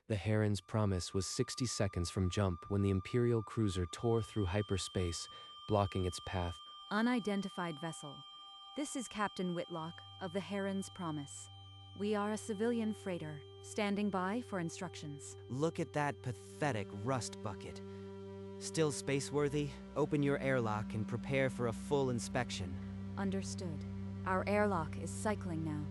The Heron's Promise was 60 seconds from jump when the Imperial cruiser tore through hyperspace, blocking its path. Unidentified vessel. This is Captain Whitlock of the Heron's Promise. We are a civilian freighter, standing by for instructions. Look at that pathetic rust bucket. Still spaceworthy? Open your airlock and prepare for a full inspection. Understood. Our airlock is cycling now.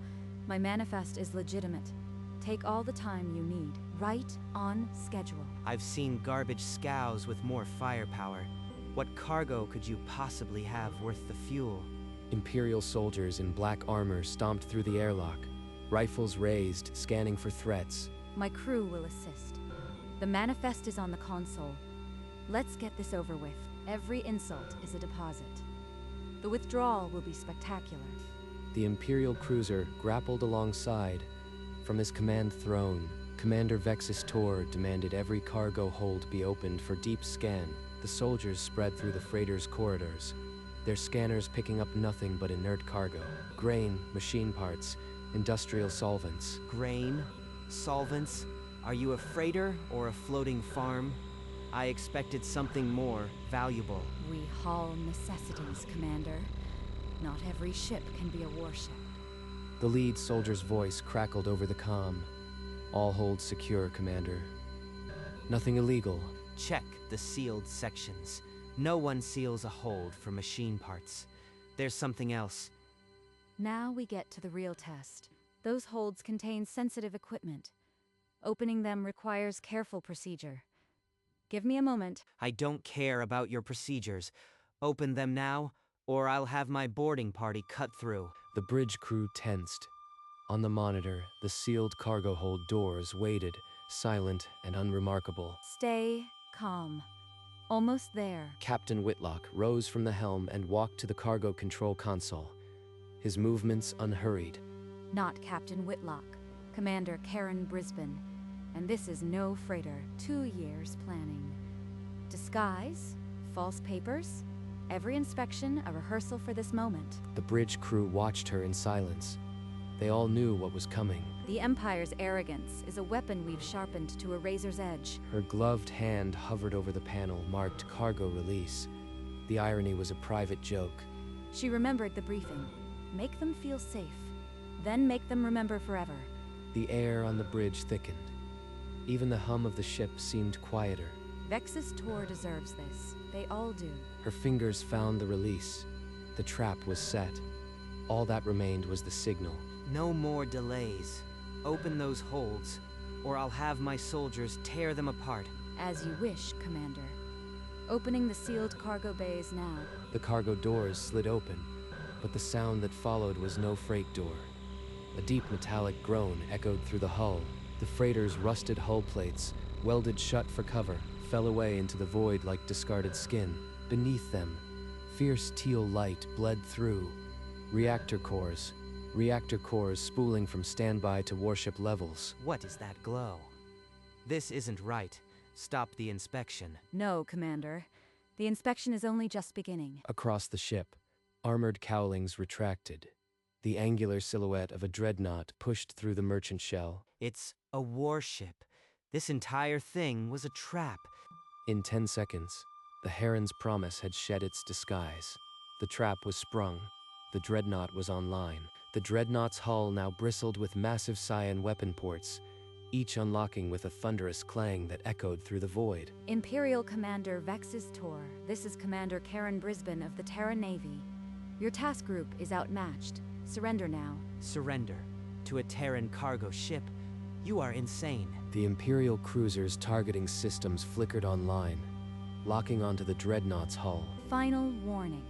My manifest is legitimate. Take all the time you need. Right on schedule. I've seen garbage scows with more firepower. What cargo could you possibly have worth the fuel? Imperial soldiers in black armor stomped through the airlock, rifles raised, scanning for threats. My crew will assist. The manifest is on the console. Let's get this over with. Every insult is a deposit. The withdrawal will be spectacular. The Imperial cruiser grappled alongside. From his command throne, Commander Vexus Tor demanded every cargo hold be opened for deep scan. The soldiers spread through the freighter's corridors, their scanners picking up nothing but inert cargo. Grain, machine parts, industrial solvents. Grain? Solvents? Are you a freighter or a floating farm? I expected something more valuable. We haul necessities, Commander. Not every ship can be a warship. The lead soldier's voice crackled over the comm. All holds secure, Commander. Nothing illegal. Check the sealed sections. No one seals a hold for machine parts. There's something else. Now we get to the real test. Those holds contain sensitive equipment. Opening them requires careful procedure. Give me a moment. I don't care about your procedures. Open them now, or I'll have my boarding party cut through. The bridge crew tensed. On the monitor, the sealed cargo hold doors waited, silent and unremarkable. Stay calm. Almost there. Captain Whitlock rose from the helm and walked to the cargo control console, his movements unhurried. Not Captain Whitlock, Commander Karen Brisbane. And this is no freighter. 2 years planning. Disguise? False papers? Every inspection a rehearsal for this moment. The bridge crew watched her in silence. They all knew what was coming. The Empire's arrogance is a weapon we've sharpened to a razor's edge. Her gloved hand hovered over the panel marked cargo release. The irony was a private joke. She remembered the briefing. Make them feel safe. Then make them remember forever. The air on the bridge thickened. Even the hum of the ship seemed quieter. Vexus Tor deserves this. They all do. Her fingers found the release. The trap was set. All that remained was the signal. No more delays. Open those holds, or I'll have my soldiers tear them apart. As you wish, Commander. Opening the sealed cargo bays now. The cargo doors slid open, but the sound that followed was no freight door. A deep metallic groan echoed through the hull. The freighter's rusted hull plates, welded shut for cover, fell away into the void like discarded skin. Beneath them, fierce teal light bled through. Reactor cores spooling from standby to warship levels. What is that glow? This isn't right. Stop the inspection. No, Commander. The inspection is only just beginning. Across the ship, armored cowlings retracted. The angular silhouette of a dreadnought pushed through the merchant shell. It's a warship. This entire thing was a trap. In 10 seconds, the Heron's Promise had shed its disguise. The trap was sprung. The dreadnought was online. The dreadnought's hull now bristled with massive cyan weapon ports, each unlocking with a thunderous clang that echoed through the void. Imperial Commander Vexus Tor, this is Commander Karen Brisbane of the Terran Navy. Your task group is outmatched. Surrender now. Surrender? To a Terran cargo ship? You are insane. The Imperial cruiser's targeting systems flickered online, locking onto the dreadnought's hull. Final warning.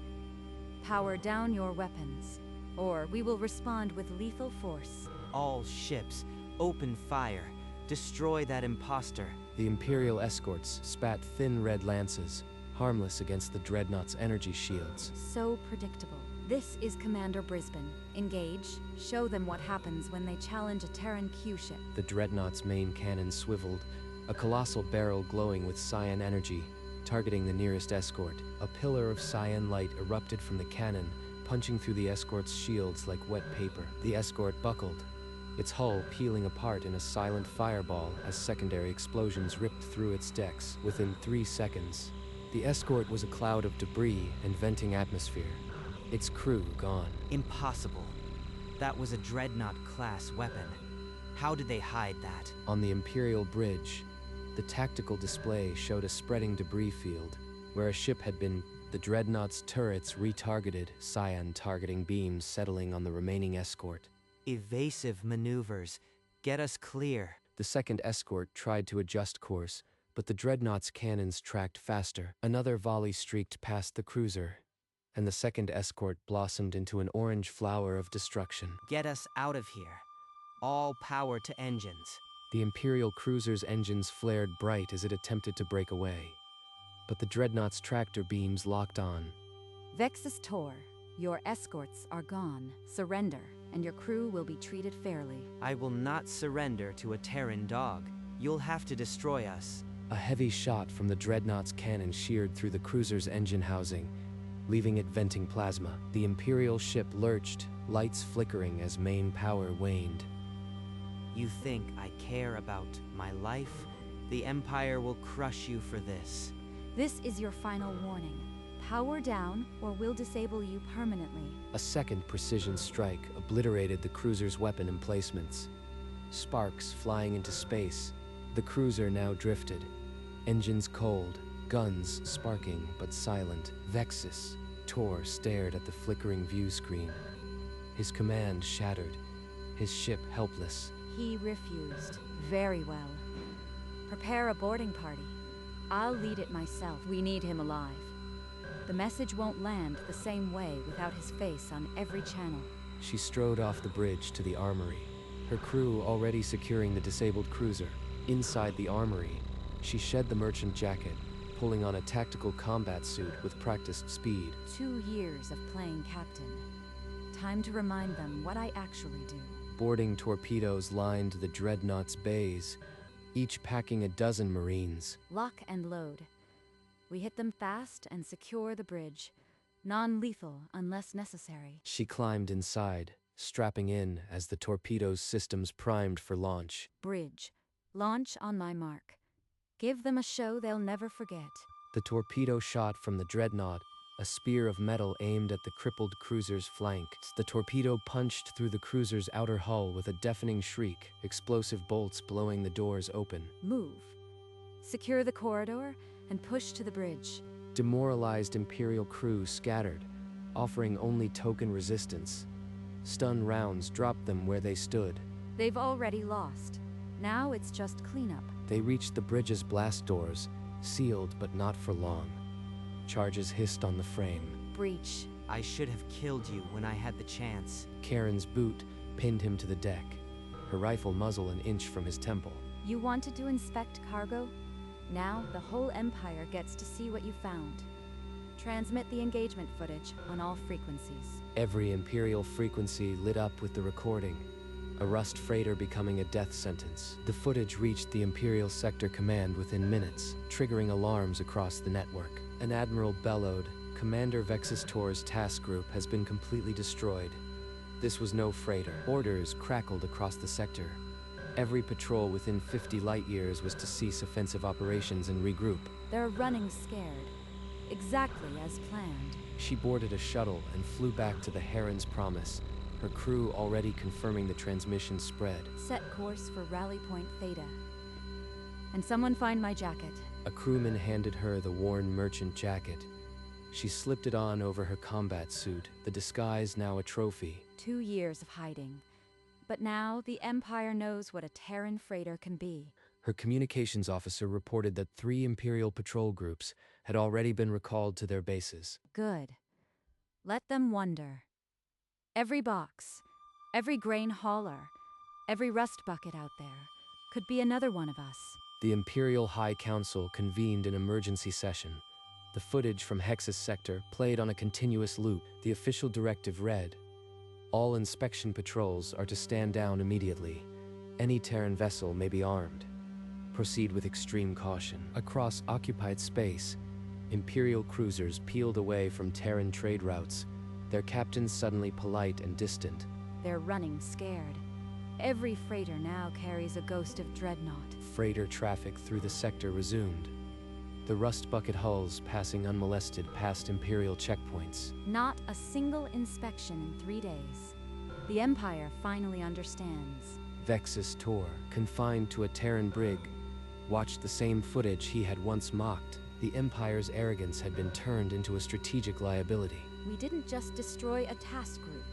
Power down your weapons, or we will respond with lethal force. All ships, open fire. Destroy that imposter. The Imperial escorts spat thin red lances, harmless against the dreadnought's energy shields. So predictable. This is Commander Brisbane. Engage. Show them what happens when they challenge a Terran Q ship. The dreadnought's main cannon swiveled, a colossal barrel glowing with cyan energy, targeting the nearest escort. A pillar of cyan light erupted from the cannon, punching through the escort's shields like wet paper. The escort buckled, its hull peeling apart in a silent fireball as secondary explosions ripped through its decks. Within 3 seconds, the escort was a cloud of debris and venting atmosphere, its crew gone. Impossible. That was a Dreadnought-class weapon. How did they hide that? On the Imperial Bridge, the tactical display showed a spreading debris field. Where a ship had been, the Dreadnought's turrets retargeted, cyan-targeting beams settling on the remaining escort. Evasive maneuvers. Get us clear. The second escort tried to adjust course, but the Dreadnought's cannons tracked faster. Another volley streaked past the cruiser, and the second escort blossomed into an orange flower of destruction. Get us out of here. All power to engines. The Imperial cruiser's engines flared bright as it attempted to break away, but the Dreadnought's tractor beams locked on. Vexus Tor, your escorts are gone. Surrender, and your crew will be treated fairly. I will not surrender to a Terran dog. You'll have to destroy us. A heavy shot from the Dreadnought's cannon sheared through the cruiser's engine housing, leaving it venting plasma. The Imperial ship lurched, lights flickering as main power waned. You think I care about my life? The Empire will crush you for this. This is your final warning. Power down, or we'll disable you permanently. A second precision strike obliterated the cruiser's weapon emplacements. Sparks flying into space, the cruiser now drifted. Engines cold, guns sparking but silent. Vexus Tor stared at the flickering view screen. His command shattered, his ship helpless. He refused. Very well. Prepare a boarding party. I'll lead it myself. We need him alive. The message won't land the same way without his face on every channel. She strode off the bridge to the armory, her crew already securing the disabled cruiser. Inside the armory, she shed the merchant jacket, pulling on a tactical combat suit with practiced speed. 2 years of playing captain. Time to remind them what I actually do. Boarding torpedoes lined the Dreadnought's bays, each packing a dozen Marines. Lock and load. We hit them fast and secure the bridge. Non-lethal unless necessary. She climbed inside, strapping in as the torpedo's systems primed for launch. Bridge. Launch on my mark. Give them a show they'll never forget. The torpedo shot from the Dreadnought, a spear of metal aimed at the crippled cruiser's flank. The torpedo punched through the cruiser's outer hull with a deafening shriek, explosive bolts blowing the doors open. Move. Secure the corridor and push to the bridge. Demoralized Imperial crew scattered, offering only token resistance. Stun rounds dropped them where they stood. They've already lost. Now it's just cleanup. They reached the bridge's blast doors, sealed but not for long. Charges hissed on the frame. Breach. I should have killed you when I had the chance. Karen's boot pinned him to the deck, her rifle muzzle an inch from his temple. You wanted to inspect cargo? Now the whole Empire gets to see what you found. Transmit the engagement footage on all frequencies. Every Imperial frequency lit up with the recording, a Rust freighter becoming a death sentence. The footage reached the Imperial Sector Command within minutes, triggering alarms across the network. An admiral bellowed, Commander Vexus Tor's task group has been completely destroyed. This was no freighter. Orders crackled across the sector. Every patrol within 50 light-years was to cease offensive operations and regroup. They're running scared. Exactly as planned. She boarded a shuttle and flew back to the Heron's Promise, her crew already confirming the transmission spread. Set course for Rally Point Theta. And someone find my jacket. A crewman handed her the worn merchant jacket. She slipped it on over her combat suit, the disguise now a trophy. 2 years of hiding. But now the Empire knows what a Terran freighter can be. Her communications officer reported that 3 Imperial patrol groups had already been recalled to their bases. Good. Let them wonder. Every box, every grain hauler, every rust bucket out there could be another one of us. The Imperial High Council convened an emergency session. The footage from Hexus sector played on a continuous loop. The official directive read, all inspection patrols are to stand down immediately. Any Terran vessel may be armed. Proceed with extreme caution. Across occupied space, Imperial cruisers peeled away from Terran trade routes, their captains suddenly polite and distant. They're running scared. Every freighter now carries a ghost of dreadnought. Freighter traffic through the sector resumed. The rust bucket hulls passing unmolested past Imperial checkpoints. Not a single inspection in 3 days. The Empire finally understands. Vexus Tor, confined to a Terran brig, watched the same footage he had once mocked. The Empire's arrogance had been turned into a strategic liability. We didn't just destroy a task group.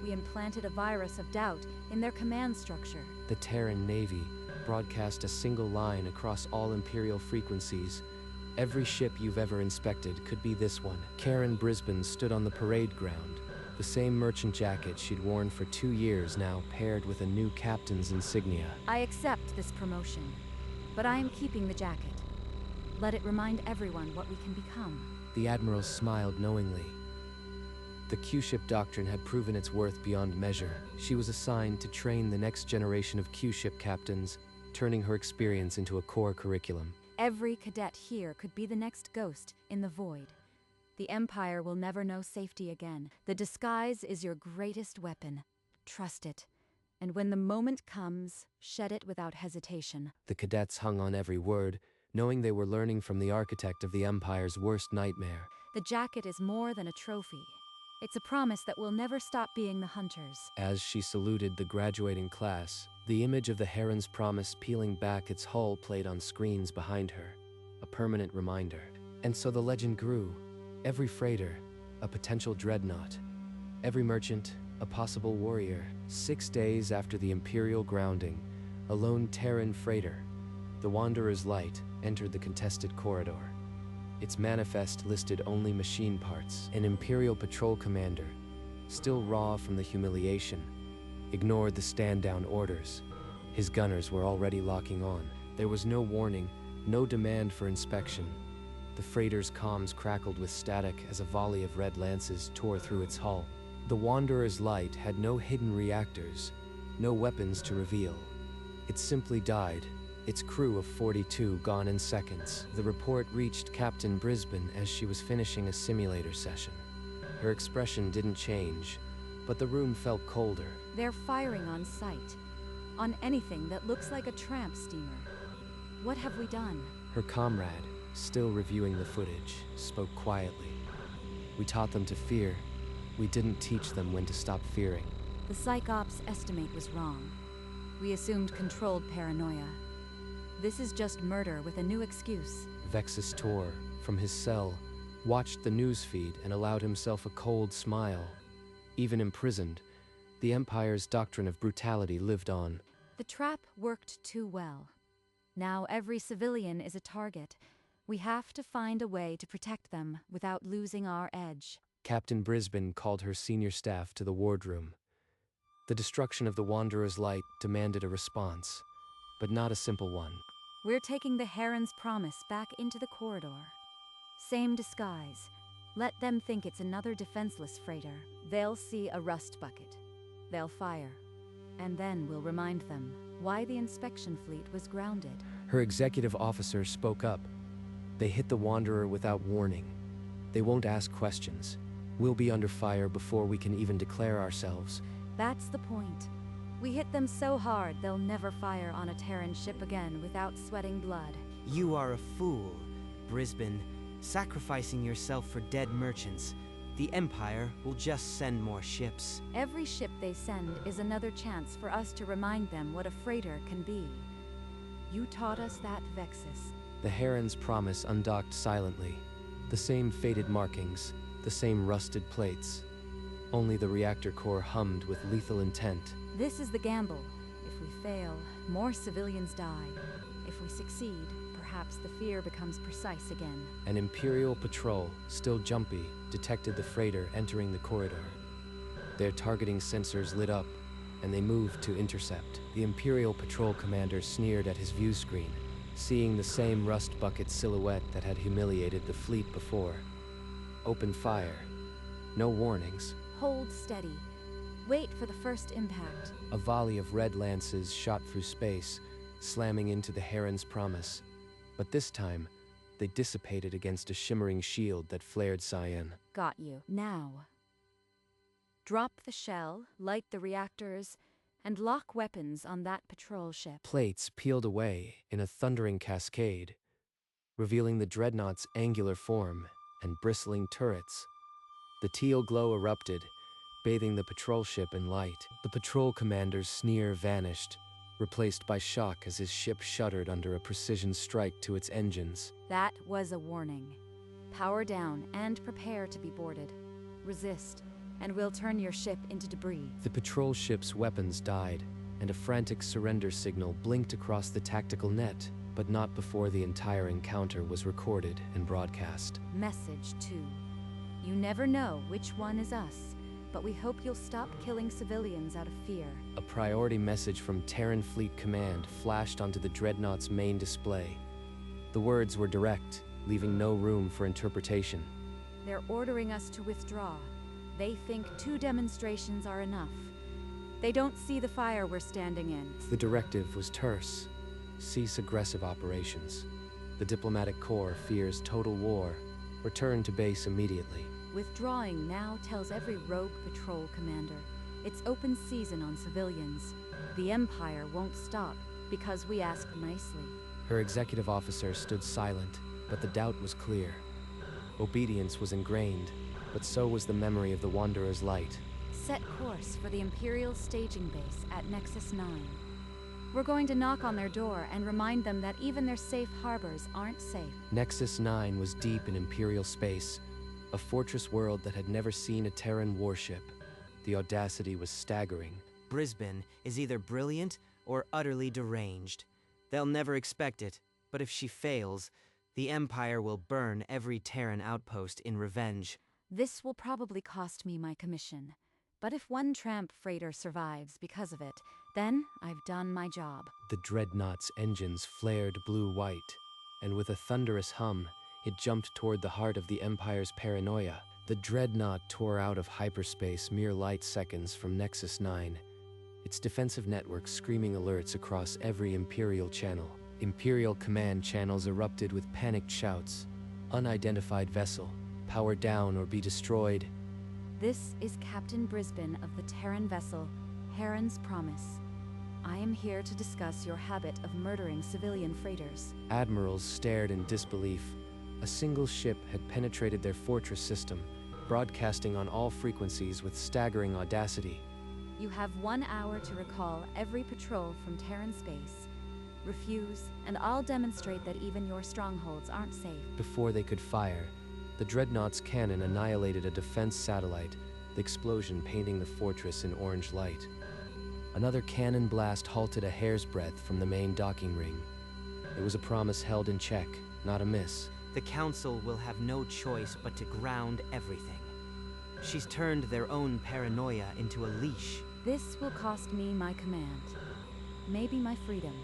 We implanted a virus of doubt in their command structure. The Terran Navy broadcast a single line across all Imperial frequencies. Every ship you've ever inspected could be this one. Karen Brisbane stood on the parade ground. The same merchant jacket she'd worn for 2 years now paired with a new captain's insignia. I accept this promotion, but I am keeping the jacket. Let it remind everyone what we can become. The Admiral smiled knowingly. The Q-ship doctrine had proven its worth beyond measure. She was assigned to train the next generation of Q-ship captains, turning her experience into a core curriculum. Every cadet here could be the next ghost in the void. The Empire will never know safety again. The disguise is your greatest weapon. Trust it. And when the moment comes, shed it without hesitation. The cadets hung on every word, knowing they were learning from the architect of the Empire's worst nightmare. The jacket is more than a trophy. It's a promise that we'll never stop being the hunters. As she saluted the graduating class, the image of the Heron's Promise peeling back its hull played on screens behind her, a permanent reminder. And so the legend grew. Every freighter, a potential dreadnought. Every merchant, a possible warrior. 6 days after the Imperial grounding, a lone Terran freighter, the Wanderer's Light, entered the contested corridor. Its manifest listed only machine parts. An Imperial patrol commander, still raw from the humiliation, ignored the stand-down orders. His gunners were already locking on. There was no warning, no demand for inspection. The freighter's comms crackled with static as a volley of red lances tore through its hull. The Wanderer's Light had no hidden reactors, no weapons to reveal. It simply died, its crew of 42 gone in seconds. The report reached Captain Brisbane as she was finishing a simulator session. Her expression didn't change, but the room felt colder. They're firing on sight, on anything that looks like a tramp steamer. What have we done? Her comrade, still reviewing the footage, spoke quietly. We taught them to fear. We didn't teach them when to stop fearing. The Psych Ops estimate was wrong. We assumed controlled paranoia. This is just murder with a new excuse. Vexus Tor, from his cell, watched the newsfeed and allowed himself a cold smile. Even imprisoned, the Empire's doctrine of brutality lived on. The trap worked too well. Now every civilian is a target. We have to find a way to protect them without losing our edge. Captain Brisbane called her senior staff to the wardroom. The destruction of the Wanderer's Light demanded a response, but not a simple one. We're taking the Heron's Promise back into the corridor. Same disguise. Let them think it's another defenseless freighter. They'll see a rust bucket. They'll fire. And then we'll remind them why the inspection fleet was grounded. Her executive officer spoke up. They hit the Wanderer without warning. They won't ask questions. We'll be under fire before we can even declare ourselves. That's the point. We hit them so hard they'll never fire on a Terran ship again without sweating blood. You are a fool, Brisbane. Sacrificing yourself for dead merchants. The Empire will just send more ships. Every ship they send is another chance for us to remind them what a freighter can be. You taught us that, Vexus. The Heron's Promise undocked silently. The same faded markings, the same rusted plates. Only the reactor core hummed with lethal intent. This is the gamble. If we fail, more civilians die. If we succeed, perhaps the fear becomes precise again. An Imperial patrol, still jumpy, detected the freighter entering the corridor. Their targeting sensors lit up, and they moved to intercept. The Imperial patrol commander sneered at his view screen, seeing the same rust bucket silhouette that had humiliated the fleet before. Open fire. No warnings. Hold steady. Wait for the first impact. A volley of red lances shot through space, slamming into the Heron's Promise. But this time, they dissipated against a shimmering shield that flared cyan. Got you. Now. Drop the shell, light the reactors, and lock weapons on that patrol ship. Plates peeled away in a thundering cascade, revealing the dreadnought's angular form and bristling turrets. The teal glow erupted, bathing the patrol ship in light. The patrol commander's sneer vanished, replaced by shock as his ship shuddered under a precision strike to its engines. That was a warning. Power down and prepare to be boarded. Resist, and we'll turn your ship into debris. The patrol ship's weapons died, and a frantic surrender signal blinked across the tactical net, but not before the entire encounter was recorded and broadcast. Message 2. You never know which one is us, but we hope you'll stop killing civilians out of fear. A priority message from Terran Fleet Command flashed onto the Dreadnought's main display. The words were direct, leaving no room for interpretation. They're ordering us to withdraw. They think 2 demonstrations are enough. They don't see the fire we're standing in. The directive was terse. Cease aggressive operations. The diplomatic corps fears total war. Return to base immediately. Withdrawing now tells every rogue patrol commander it's open season on civilians. The Empire won't stop because we ask nicely. Her executive officer stood silent, but the doubt was clear. Obedience was ingrained, but so was the memory of the Wanderer's light. Set course for the Imperial staging base at Nexus 9. We're going to knock on their door and remind them that even their safe harbors aren't safe. Nexus 9 was deep in Imperial space, a fortress world that had never seen a Terran warship. The audacity was staggering. Brisbane is either brilliant or utterly deranged. They'll never expect it, but if she fails, the Empire will burn every Terran outpost in revenge. This will probably cost me my commission. But if one tramp freighter survives because of it, then I've done my job. The Dreadnought's engines flared blue-white, and with a thunderous hum, it jumped toward the heart of the Empire's paranoia. The Dreadnought tore out of hyperspace mere light seconds from Nexus 9, its defensive network screaming alerts across every Imperial channel. Imperial command channels erupted with panicked shouts. Unidentified vessel, power down or be destroyed. This is Captain Brisbane of the Terran vessel, Heron's Promise. I am here to discuss your habit of murdering civilian freighters. Admirals stared in disbelief. A single ship had penetrated their fortress system, broadcasting on all frequencies with staggering audacity. You have 1 hour to recall every patrol from Terran space. Refuse, and I'll demonstrate that even your strongholds aren't safe. Before they could fire, the Dreadnought's cannon annihilated a defense satellite, the explosion painting the fortress in orange light. Another cannon blast halted a hair's breadth from the main docking ring. It was a promise held in check, not a miss. The Council will have no choice but to ground everything. She's turned their own paranoia into a leash. This will cost me my command. Maybe my freedom.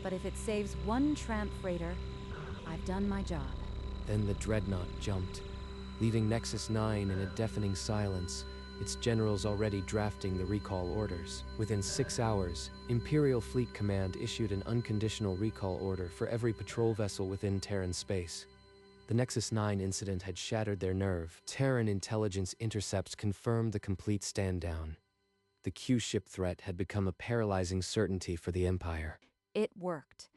But if it saves one tramp freighter, I've done my job. Then the Dreadnought jumped, leaving Nexus 9 in a deafening silence, its generals already drafting the recall orders. Within 6 hours, Imperial Fleet Command issued an unconditional recall order for every patrol vessel within Terran space. The Nexus 9 incident had shattered their nerve. Terran intelligence intercepts confirmed the complete stand-down. The Q-ship threat had become a paralyzing certainty for the Empire. It worked.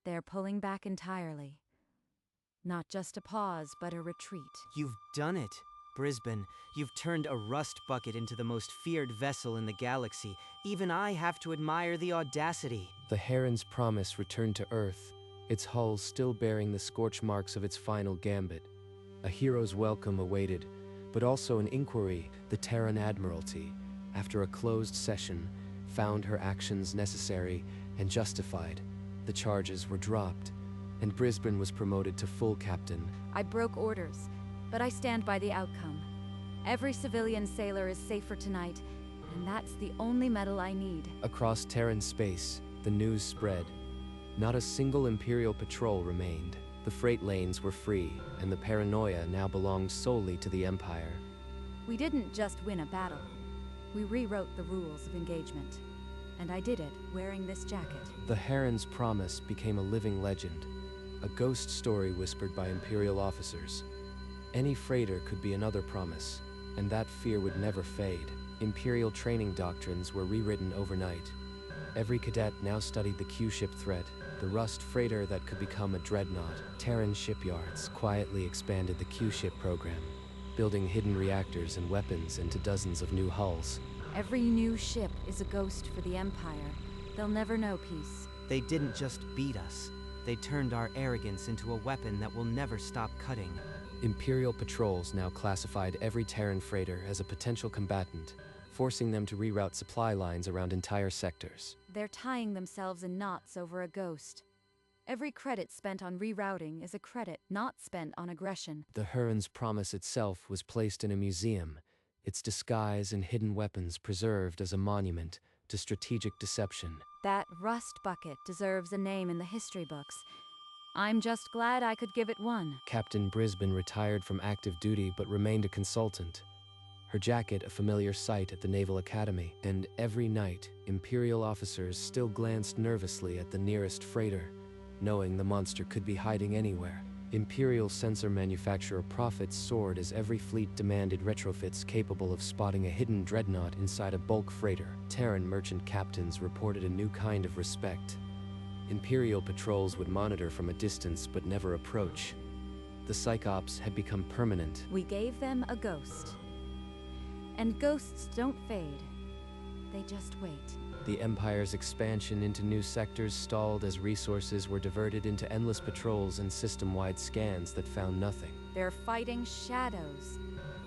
They're pulling back entirely. Not just a pause, but a retreat. You've done it, Brisbane. You've turned a rust bucket into the most feared vessel in the galaxy. Even I have to admire the audacity. The Heron's Promise returned to Earth, its hull still bearing the scorch marks of its final gambit. A hero's welcome awaited, but also an inquiry. The Terran Admiralty, after a closed session, found her actions necessary and justified. The charges were dropped, and Brisbane was promoted to full captain. I broke orders, but I stand by the outcome. Every civilian sailor is safer tonight, and that's the only medal I need. Across Terran space, the news spread. Not a single Imperial patrol remained. The freight lanes were free, and the paranoia now belonged solely to the Empire. We didn't just win a battle. We rewrote the rules of engagement. And I did it wearing this jacket. The Heron's Promise became a living legend, a ghost story whispered by Imperial officers. Any freighter could be another promise, and that fear would never fade. Imperial training doctrines were rewritten overnight. Every cadet now studied the Q-ship threat, the rust freighter that could become a dreadnought. Terran shipyards quietly expanded the Q-ship program, building hidden reactors and weapons into dozens of new hulls. Every new ship is a ghost for the Empire. They'll never know peace. They didn't just beat us. They turned our arrogance into a weapon that will never stop cutting. Imperial patrols now classified every Terran freighter as a potential combatant, forcing them to reroute supply lines around entire sectors. They're tying themselves in knots over a ghost. Every credit spent on rerouting is a credit not spent on aggression. The Huron's promise itself was placed in a museum, its disguise and hidden weapons preserved as a monument to strategic deception. That rust bucket deserves a name in the history books. I'm just glad I could give it one. Captain Brisbane retired from active duty but remained a consultant. Her jacket a familiar sight at the Naval Academy, and every night, Imperial officers still glanced nervously at the nearest freighter, knowing the monster could be hiding anywhere. Imperial sensor manufacturer profits soared as every fleet demanded retrofits capable of spotting a hidden dreadnought inside a bulk freighter. Terran merchant captains reported a new kind of respect. Imperial patrols would monitor from a distance but never approach. The Psychops had become permanent. We gave them a ghost. And ghosts don't fade. They just wait. The Empire's expansion into new sectors stalled as resources were diverted into endless patrols and system-wide scans that found nothing. They're fighting shadows.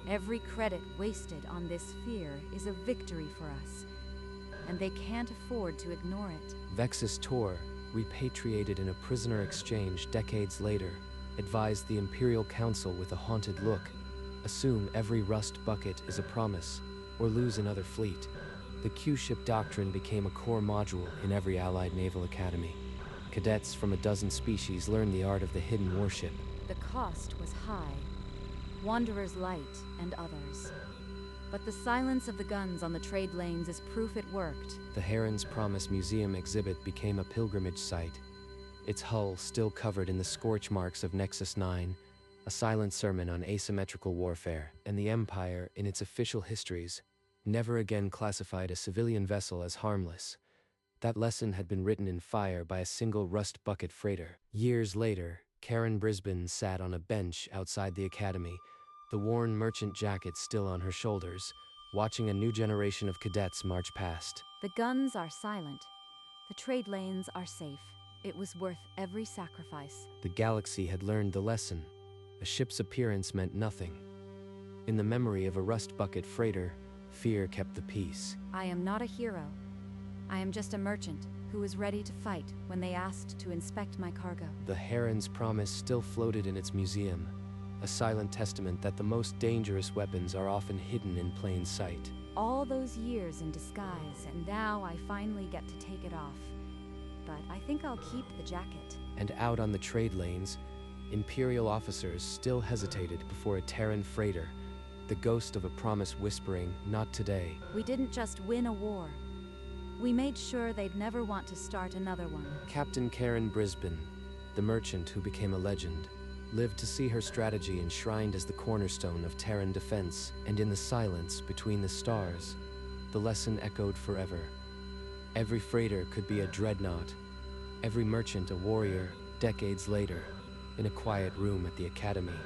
Every credit wasted on this fear is a victory for us. And they can't afford to ignore it. Vexus Tor, repatriated in a prisoner exchange decades later, advised the Imperial Council with a haunted look. Assume every rust bucket is a promise, or lose another fleet. The Q-ship doctrine became a core module in every Allied naval academy. Cadets from a dozen species learned the art of the hidden warship. The cost was high. Wanderer's Light and others. But the silence of the guns on the trade lanes is proof it worked. The Heron's Promise Museum exhibit became a pilgrimage site, its hull still covered in the scorch marks of Nexus 9, a silent sermon on asymmetrical warfare, and the Empire, in its official histories, never again classified a civilian vessel as harmless. That lesson had been written in fire by a single rust bucket freighter. Years later, Karen Brisbane sat on a bench outside the academy, the worn merchant jacket still on her shoulders, watching a new generation of cadets march past. The guns are silent. The trade lanes are safe. It was worth every sacrifice. The galaxy had learned the lesson. A ship's appearance meant nothing. In the memory of a rust bucket freighter, fear kept the peace. I am not a hero. I am just a merchant who was ready to fight when they asked to inspect my cargo. The Heron's Promise still floated in its museum, a silent testament that the most dangerous weapons are often hidden in plain sight. All those years in disguise, and now I finally get to take it off. But I think I'll keep the jacket. And out on the trade lanes, Imperial officers still hesitated before a Terran freighter, the ghost of a promise whispering, "Not today." We didn't just win a war. We made sure they'd never want to start another one. Captain Karen Brisbane, the merchant who became a legend, lived to see her strategy enshrined as the cornerstone of Terran defense, and in the silence between the stars, the lesson echoed forever. Every freighter could be a dreadnought, every merchant a warrior, decades later, in a quiet room at the academy.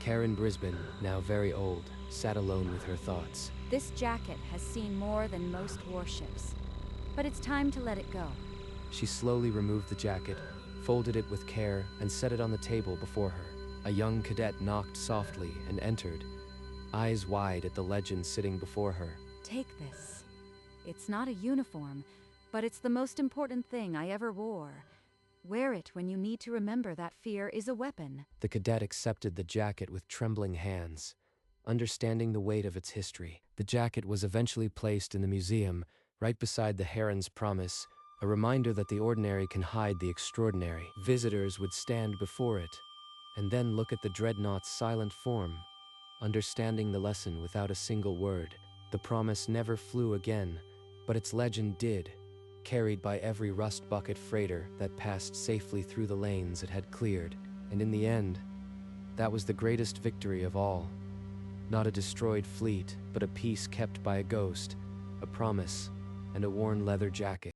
Karen Brisbane, now very old, sat alone with her thoughts. This jacket has seen more than most warships, but it's time to let it go. She slowly removed the jacket, folded it with care, and set it on the table before her. A young cadet knocked softly and entered, eyes wide at the legend sitting before her. Take this. It's not a uniform, but it's the most important thing I ever wore. Wear it when you need to remember that fear is a weapon. The cadet accepted the jacket with trembling hands, understanding the weight of its history. The jacket was eventually placed in the museum, right beside the Heron's Promise, a reminder that the ordinary can hide the extraordinary. Visitors would stand before it, and then look at the dreadnought's silent form, understanding the lesson without a single word. The Promise never flew again, but its legend did, carried by every rust bucket freighter that passed safely through the lanes it had cleared. And in the end, that was the greatest victory of all. Not a destroyed fleet, but a piece kept by a ghost, a promise, and a worn leather jacket.